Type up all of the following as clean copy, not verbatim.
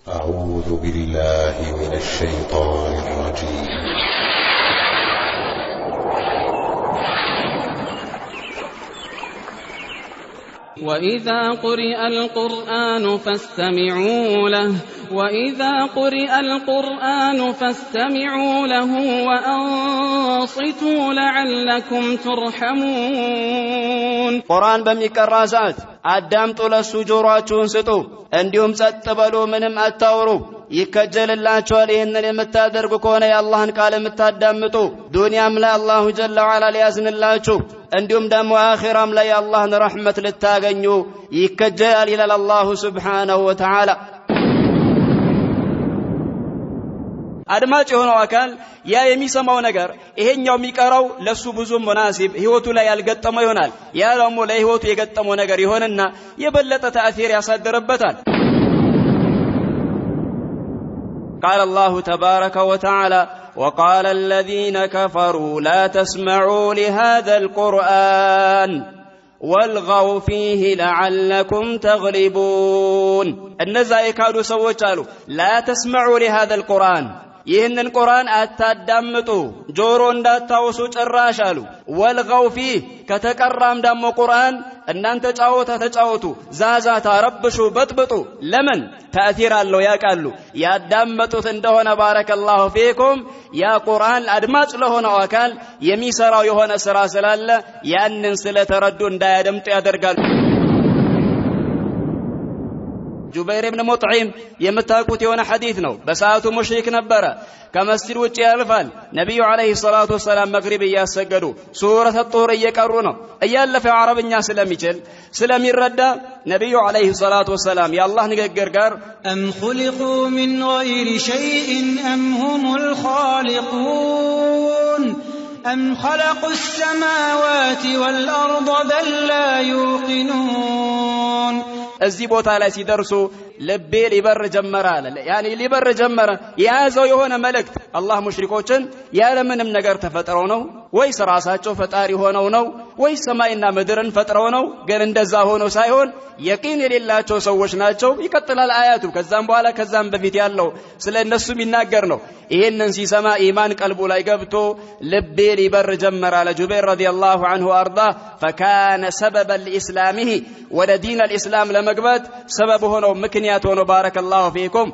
أعوذ بالله من الشيطان الرجيم. وإذا قرئ القرآن فاستمعوا له وأنصتوا لعلكم ترحمون. قرآن بميقرا ساعت አዳምጡ ለሱ ጆሮአችሁን ስጡ እንዲሁም ጸጥ በሉ ምንም አታውሩ ይከጀልላችኋል ይሄንን የምታደርጉ ከሆነ የአላህን ቃል የምታዳምጡ ዱንያም ላይ አላሁ ጀለ ወዐላ ሊያዝንላችሁ እንዲሁም ደግሞ አኺራም ላይ የአላህን ረህመት ልታገኙ ይከጀላል ይላል አላሁ ሱብሓነሁ ወተዓላ። አድማጭ የሆነው አካል ያ የሚሰማው ነገር ይሄኛው የሚቀራው ለሱ ብዙ ሙናሲብ ህይወቱ ላይ ያልገጠመው ይሆናል። ያ ደግሞ ለህይወቱ የገጠመው ነገር ይሆንና የበለጠ ተአሲር ያሳደረበታል። قال الله تبارك وتعالى وقال الذين كفروا لا تسمعوا لهذا القرآن والغوا فيه لعلكم تغلبون النزا يكادوا سووا قالوا لا تسمعوا لهذا القرآن ይህንን ቁርአን አታዳምጡ ጆሮ እንዳታውሱ ጭራሽ አሉ ወልገው ፊህ ከተቀራም ደግሞ ቁርአን እናንተ ጫወታ ተጫወቱ ዛዛታ ረብሹ በጥብጡ ለምን ተአሲር አለው ያቃሉ ያዳመጡት እንደሆነ ባረከላሁ ፊኩም ያ ቁርአን አድማጭ ለሆነው አካል የሚሰራው የሆነ ስራ ስላለ ያንን ስለተረዱ እንዳያደምጡ ያደርጋሉ። ጁበይር ኢብኑ ሙጥዒም የምታውቁት የሆነ ሐዲስ ነው። በሰዓቱ ሙሽሪክ ነበረ። ከመስጂድ ውጪ ያልፋል። ነብዩ አለይሂ ሰላቱ ወሰላም መግሪብ እያሰገዱ ሱረተ ጡር እየቀሩ ነው። እያለፈ አረብኛ ስለሚችል ስለሚረዳ ነብዩ አለይሂ ሰላቱ ወሰላም የአላህ ንግግር ጋር أم خلقوا من غير شيء أم هم الخالقون أم خلقوا السماوات والأرض بل لا يوقنون እዚህ ቦታ ላይ ሲደርሱ ልቤ ሊበር ጀመረ አለ። ያኒ ሊበር ጀመረ ያዘው የሆነ መልእክት አላህ ሙሽሪኮችን ያለምንም ነገር ተፈጥረው ነው ወይስ ራሳቸው ፈጣሪ ሆነው ነው ወይስ ሰማይና ምድርን ፈጥረው ነው? ግን እንደዛ ሆኖ ሳይሆን የቂን የሌላቸው ሰዎች ናቸው። ይቀጥላል አያቱ። ከዛም በፊት ያለው ስለነሱ የሚናገር ነው። ይሄንን ሲሰማ ኢማን ቀልቡ ላይ ገብቶ ልቤ ሊበር ጀመረ አለ ጁበይር ረዲየላሁ ዐንሁ አርዳ فكان سببا لاسلامه ወደ ዲን الاسلام ለመግባት ሰበብ ሆነው ምክንያት ሆኖ ባረከላሁ ፊኩም።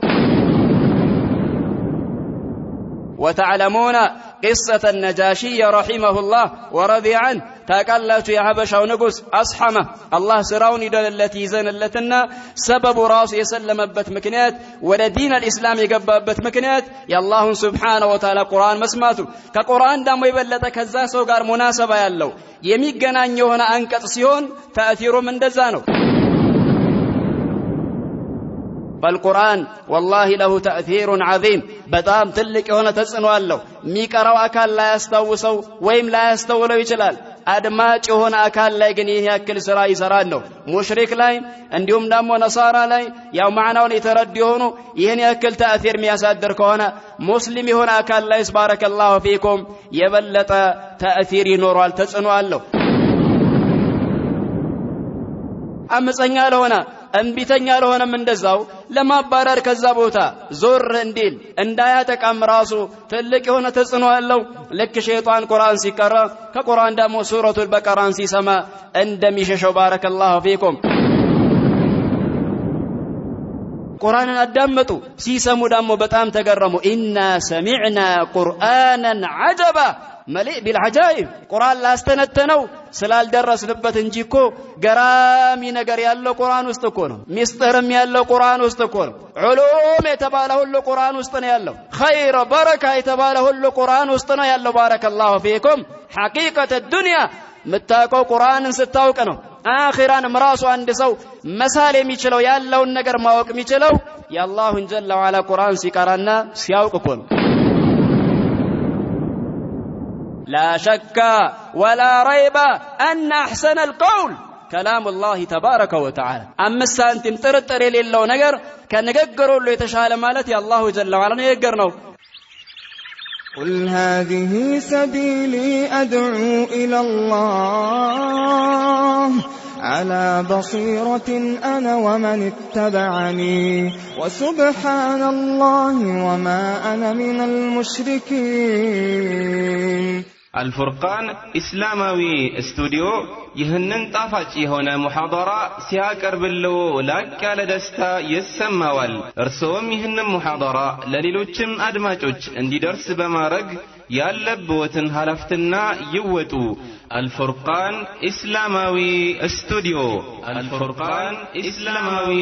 وتعلمون قصة النجاشي رحمه الله ورضي عنه تاقالاتو يا حبشاو نغوس أصحمه الله سراون يدللت يزنلتنا سبب راس يسلمبت مكنيات ولا دين الإسلام يقببت مكنيات يا الله سبحانه وتعالى قرآن مسماتو كقرآن دامو يبلت كزاسو غار مناسبة يالو يميقنان يوهنا أنكت سيون تأثير من دزانو. فالقرآن والله له تأثير عظيم بتام تلك هنا تسنوا الله ميقراو أكال لا يستوسو ويم لا يستولو يچلال አድማጭ የሆነ አካል ላይ ግን ይሄ ያክል ስራ ይሰራል ነው። ሙሽሪክ ላይ እንዲሁም ደግሞ ነሳራ ላይ ያው ማዕናውን የተረዱ ሆኖ ይሄን ያክል ተአሲር የሚያሳድር ከሆነ ሙስሊም የሆነ አካል ላይ ባረከላሁ ፊኩም የበለጠ ተአሲር ይኖራል ተጽዕኖ አለው። አመፀኛ ለሆነ እንቢተኛ ለሆነም እንደዛው ለማባረር ከዛ ቦታ ዞር እንዲል እንዳያጠቃም ራሱ ትልቅ የሆነ ተጽዕኖ አለው። ልክ ሸይጣን ቁርአን ሲቀራ ከቁርአን ደግሞ ሱረቱል በቀራን ሲሰማ እንደሚሸሸው ባረከላሁ ፊኩም። ቁርአንን አዳመጡ ሲሰሙ ደግሞ በጣም ተገረሙ። ኢና ሰሚዕና ቁርአናን ዐጀባ መሊእ ቢልዐጃኢብ ቁርአን ላስተነተነው ስላልደረስንበት እንጂ እኮ ገራሚ ነገር ያለው ቁርአን ውስጥ እኮ ነው። ሚስጥርም ያለው ቁርአን ውስጥ እኮ ነው። ዑሉም የተባለ ሁሉ ቁርአን ውስጥ ነው ያለው። ኸይር በረካ የተባለ ሁሉ ቁርአን ውስጥ ነው ያለው ባረከላሁ ፊኩም። ሐቂቀተ ዱንያ ምታውቀው ቁርአንን ስታውቅ ነው። አኺራንም ራሱ አንድ ሰው መሳል የሚችለው ያለውን ነገር ማወቅ የሚችለው የአላሁን ጀለ ወዐላ ቁርአን ሲቀራና ሲያውቅ እኮ ነው። لا شك ولا ريب أن أحسن القول كلام الله تبارك وتعالى. أما السانتم ترتر لله نجر كان نجروا له يتشال مالتي الله جل وعلا نجرنا. قل هذه سبيلي أدعو إلى الله على بصيرة أنا ومن اتبعني وسبحان الله وما أنا من المشركين الفرقان إسلامي استوديو يهنن طافاج يهونا محاضرة سياكر باللو لاك على دستا يسموال ارسوم يهنن محاضرة لليلوچم أدماجوج اندي درس بمارق يالبوتن هلفتنا يوتو الفرقان إسلامي استوديو الفرقان إسلامي